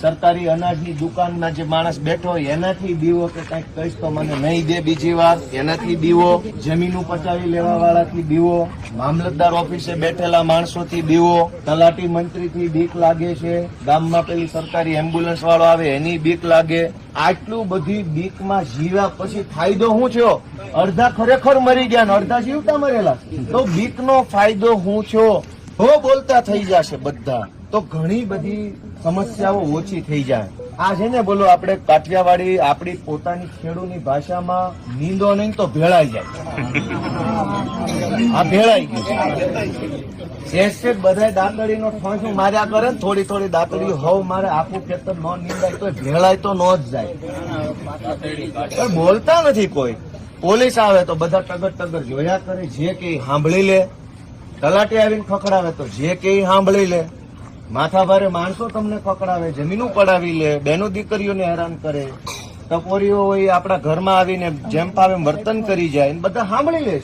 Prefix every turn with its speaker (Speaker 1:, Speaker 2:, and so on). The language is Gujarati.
Speaker 1: સરકારી અનાજની દુકાનમાં જે માણસ બેઠો હોય એનાથી બીવો કે કંઈક કહીશ તો મને નહીં દે બીજી વાર, એનાથી બીવો, જમીનું પચાવી લેવા વાળાથી બીવો, મામલતદાર ઓફિસે બેઠેલા માણસોથી બીવો, તલાટી મંત્રીથી બીક લાગે છે, ગામમાં પેલી સરકારી એમ્બ્યુલન્સ વાળો આવે એની બીક લાગે. આટલું બધી બીકમાં જીવ્યા પછી ફાયદો શું થયો? અડધા ખરેખર મરી ગયા ને અડધા જીવતા મરેલા. તો બીકનો ફાયદો શું થયો? હો બોલતા થઈ જશે બધા તો ઘણી બધી સમસ્યાઓ ઓછી થઈ જાય. આ છે ને બોલો આપણે કાઠિયાવાડી આપણી પોતાની ખેડૂની ભાષામાં નીંદો નહીં તો ભેળાઈ જાય. આ ભેળાઈ ગયું છે. બધા દાંતડીનો ઠોંસું માર્યા કરે ને થોડી થોડી દાંતડી હવ મારે આખું ખેતર ન નીંદાય તો ભેળાય તો ન જ જાય. પણ બોલતા નથી કોઈ. પોલીસ આવે તો બધા ટગર ટગર જોયા કરે, જે કે સાંભળી લે. તલાટી આવીને ખખડાવે તો જે કે સાંભળી લે. માથા ભારે માણસો તમને ખકડાવે, જમીનું પડાવી લે, બહેનો દીકરીઓને હેરાન કરે, ટકોરીઓ હોય આપણા ઘરમાં આવીને જેમ ફાવે વર્તન કરી જાય, બધા સાંભળી લે છે.